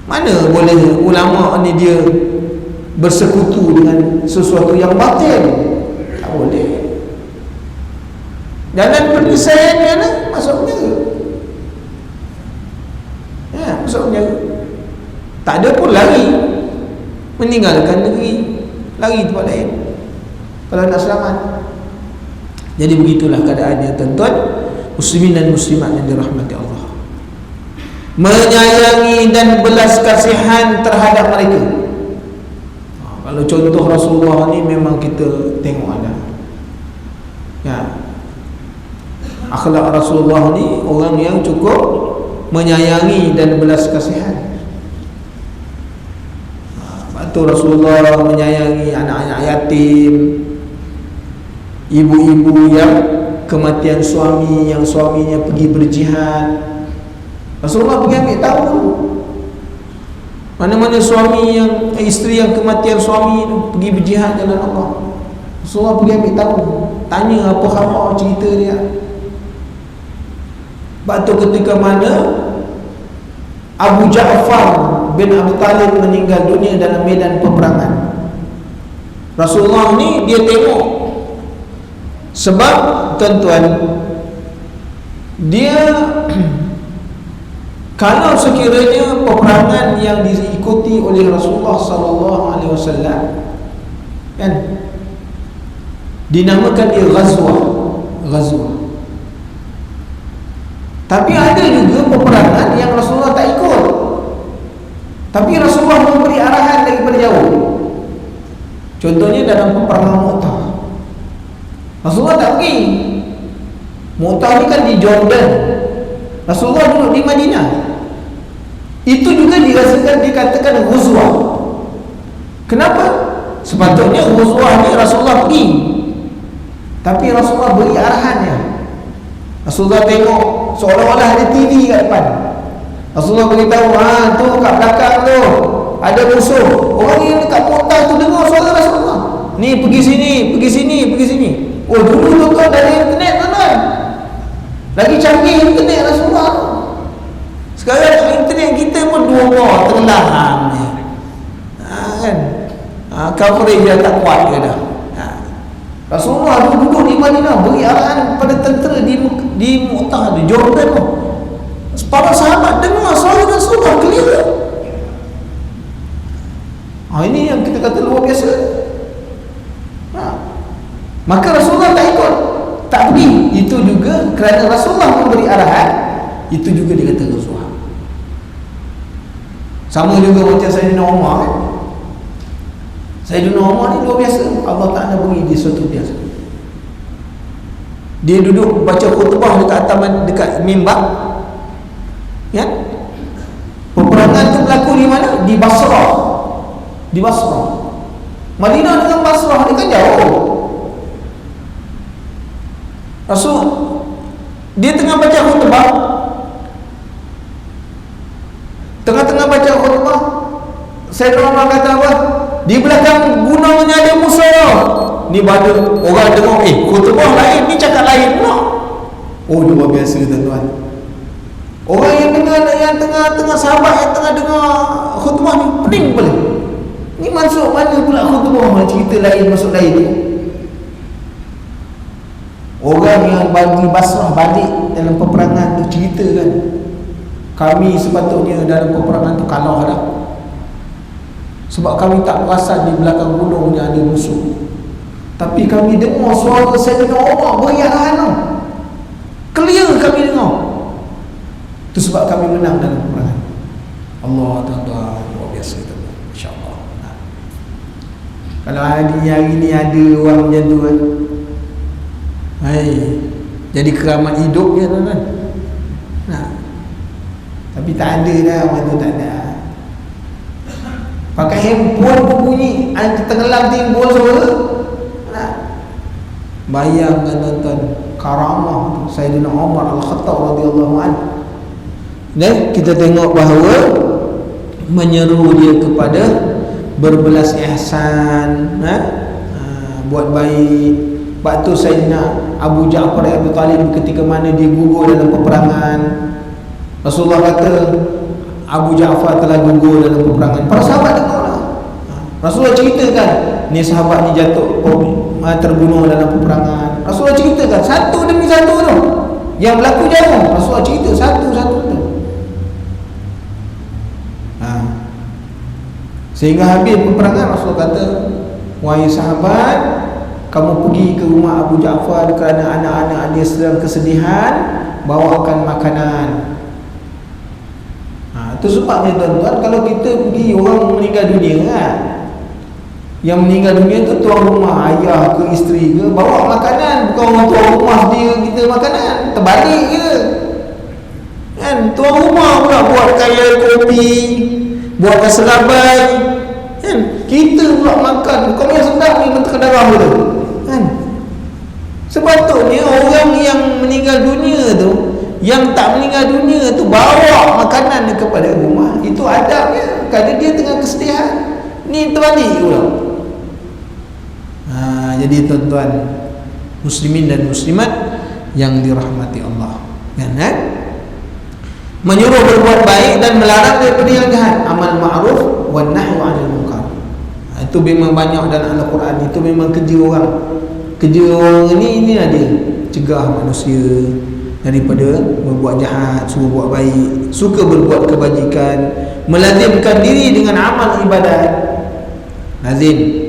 Speaker 1: mana boleh ulama ni dia bersekutu dengan sesuatu yang batil, tak boleh. Jalan penyelesaian dia lah, masuk penjara ya, masuk penjara. Tak ada pun lari meninggalkan negeri. lari tempat lain kalau nak selamat. Jadi begitulah keadaannya tuan-tuan muslimin dan muslimat yang dirahmati Allah. Menyayangi dan belas kasihan terhadap mereka. Kalau contoh Rasulullah ni memang kita tengok ada. Ya. Akhlak Rasulullah ni orang yang cukup menyayangi dan belas kasihan. Betul, Rasulullah menyayangi anak-anak yatim, ibu-ibu yang kematian suami, yang suaminya pergi berjihad. Rasulullah pergi ambil tahu mana-mana suami yang isteri yang kematian suami itu pergi berjihad jalan Allah. Rasulullah pergi ambil tahu, tanya apa khabar, cerita dia. Waktu ketika mana Abu Ja'far bin Abi Talib meninggal dunia dalam medan peperangan, Rasulullah ni dia tengok. Sebab tuan-tuan, dia kalau sekiranya peperangan yang diikuti oleh Rasulullah sallallahu alaihi wasallam kan dinamakan dia ghazwah. Tapi ada juga peperangan yang Rasulullah tak ikut, tapi Rasulullah memberi arahan daripada jauh. Contohnya dalam peperangan Mu'tah, Rasulullah tak pergi. Mu'tah ni kan di Jordan, Rasulullah duduk di Madinah. Itu juga dikatakan ghuzwah. Kenapa? Sepatutnya ghuzwah ni Rasulullah pergi, tapi Rasulullah beri arahannya. Rasulullah tengok seolah-olah ada TV kat depan. Rasulullah beritahu, tu kat belakang tu ada musuh. Orang yang dekat Mu'tah tu dengar suara Rasulullah, ni pergi sini, pergi sini, pergi sini. Oh, dulu tu dari internet tuan-tuan, lagi canggih internet Rasulullah. Sekarang internet kita pun dua bar terlahan ni. Kan? Coverage dia tak kuat ke dah. Rasulullah duduk di Madinah beri arahan pada tentera di Mu'tah di Jordan tu. Para sahabat dengar suara Rasulullah clear. Ini yang kita kata luar biasa. Maka Rasulullah tak ikut, tak pergi. Itu juga kerana Rasulullah memberi arahan. Itu juga dikata Rasulullah. Sama juga macam Sayyidina Umar kan? Sayyidina Umar ni luar biasa. Allah Ta'ala beri dia suatu biasa. Dia duduk baca khutbah dekat mimbar, ya. Peperangan tu berlaku di mana? Di Basrah. Di Basrah. Madinah dengan Basrah ni kan jauh. Rasul dia tengah baca khutbah, tengah-tengah baca khutbah, Sayyidina Umar kata apa? Di belakang gunung ni ada musuh. Ni baru orang dengar, khutbah lain, ni cakap lain pula. Oh, luar biasa tuan-tuan. Orang yang dengar, yang tengah sahabat yang tengah dengar khutbah ni pening pula. Ni masuk mana pula khutbah, cerita lain masuk lain ni. Orang yang bagi Basrah balik dalam peperangan tu cerita kan, kami sepatutnya dalam peperangan tu kalah dah, sebab kami tak perasan di belakang gunung ni ada musuh. Tapi kami dengar suara Sayyidina Umar beri arahan tu, clear kami dengar. Itu sebab kami menang dalam peperangan. Allah tuan-tuan, luar biasa tu, insya-Allah. Kalau hari ni ada orang macam tu kan, jadi keramat hidup dia tuan-tuan. Tapi tak ada dah orang tu, tak ada. Pakai handphone pun bunyi, tenggelam timbul suara. Bayangkan tuan-tuan, karamah Sayyidina Umar Al-Khattab radhiyallahu anhu. Dan kita tengok bahawa menyeru dia kepada berbelas ihsan, buat baik. Waktu Sayyidina Abu Ja'far Abi Talib ketika mana dia gugur dalam peperangan, Rasulullah kata Abu Ja'far telah gugur dalam peperangan. Para sahabat dengar lah. Rasulullah ceritakan, ni sahabat ni jatuh, terbunuh dalam peperangan. Rasulullah ceritakan satu demi satu tu. Yang berlaku jauh, Rasulullah cerita satu-satu tu. Sehingga habis peperangan, Rasulullah kata wahai sahabat, kamu pergi ke rumah Abu Ja'far kerana anak-anak dia sedang kesedihan, bawakan makanan. Itu sebabnya tuan-tuan, kalau kita pergi orang meninggal dunia kan, yang meninggal dunia tu tuan rumah, ayah ke isteri ke, bawa makanan. Bukan orang tuan rumah dia kita makanan, terbalik je kan. Tuan rumah pula buat kaya kopi, buatkan serabai kan, kita pula makan. Kau yang sedap ni mentera darah tu kan. Sepatutnya orang yang meninggal dunia tu, yang tak meninggal dunia tu, bawa makanan kepada rumah. Itu adabnya, kerana dia tengah kesedihan. Ni terbalik pula. Jadi tuan-tuan muslimin dan muslimat yang dirahmati Allah, kan? Menyuruh berbuat baik dan melarang daripada yang jahat, amal ma'ruf wan nahyu 'anil munkar. Itu memang banyak dalam Al-Quran. Itu memang kerja orang. Kerja orang ini dia cegah manusia daripada berbuat jahat, suruh buat baik, suka berbuat kebajikan, melazimkan diri dengan amal ibadat. Lazim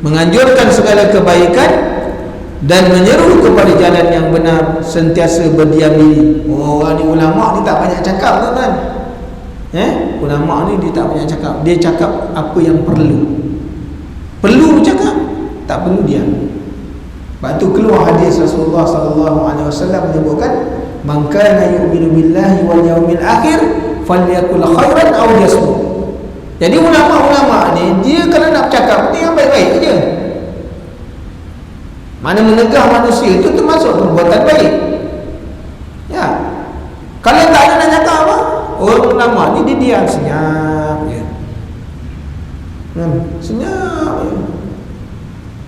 Speaker 1: menganjurkan segala kebaikan dan menyeru kepada jalan yang benar, sentiasa berdiam diri. Orang ni ulama ni tak banyak cakap tuan-tuan. Ulama ni dia tak banyak cakap. Dia cakap apa yang perlu. Perlu cakap, tak perlu diam. Sebab tu keluar hadis Rasulullah sallallahu alaihi wasallam menyebutkan, man kana yu'minu billahi wal yawmil akhir falyakul khairan aw liyasmut. Jadi ulama-ulama ni, dia kalau nak bercakap dia yang baik-baik je. Mana menegah manusia itu termasuk perbuatan baik. Ya. Kalau tak ada nak cakap apa, orang ulama ni dia diam, senyap je. Senyap je.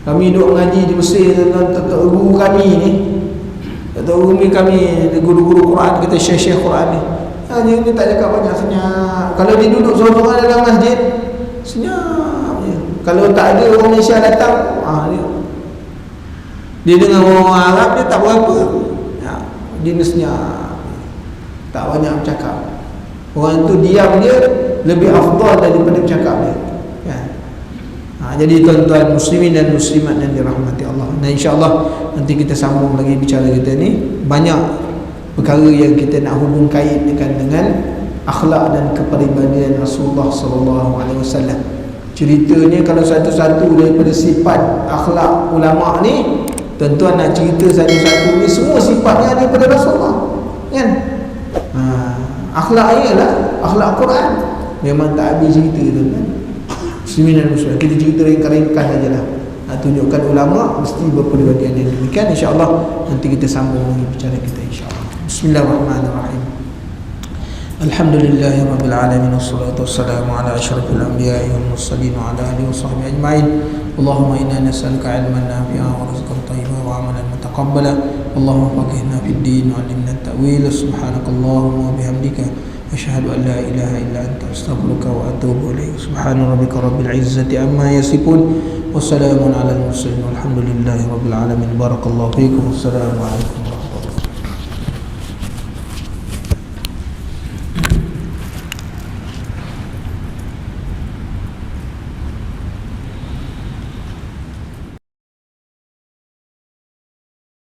Speaker 1: Kami duduk mengaji di Mesir, Tok guru kami ni, Tok guru kami, guru-guru Quran, kita syekh-syekh Quran ni, dia tak cakap banyak, senyap. Kalau dia duduk seorang-seorang dalam masjid, senyap je. Kalau tak ada orang Malaysia datang, dia dengan orang Arab, dia tak berapa, dia senyap, tak banyak bercakap. Orang tu diam dia lebih afdal daripada bercakap dia. Jadi tuan-tuan muslimin dan muslimat yang dirahmati Allah, dan insya-Allah nanti kita sambung lagi bicara kita ni. Banyak perkara yang kita nak hubung kaitkan dengan akhlak dan kepribadian Rasulullah sallallahu alaihi wasallam. Ceritanya kalau satu-satu daripada sifat akhlak ulama ni, tuan-tuan nak cerita satu-satu ni, semua sifatnya daripada Rasulullah, kan? Akhlak ialah akhlak Quran. Memang tak habis cerita tuan-tuan. Muslimin dan muslimat, kita cerita ringkas-ringkas sajalah. Tunjukkan ulama mesti berperbadian yang demikian. InsyaAllah nanti kita sambung lagi bicara kita, insyaAllah. Bismillahirrahmanirrahim. Alhamdulillahi rabbil alamin, wassalatu wassalamu ala asyrafil anbiya'i wal mursalin wa ala alihi wa sahbihi ajma'in. Allahumma inna nas'aluka 'ilman nafi'an wa rizqan thayyiban wa 'amalan mutaqabbala. Allahumma faqihna fid din wa 'allimna at-ta'wil. Subhanakallahumma wa bihamdika asyhadu an la ilaha illa anta astaghfiruka wa atubu ilaik. Subhana rabbika rabbil izzati amma yasifun, wassalamun alal mursalin, walhamdulillahi rabbil alamin. Barakallahu fiikum. Wassalamu alaikum.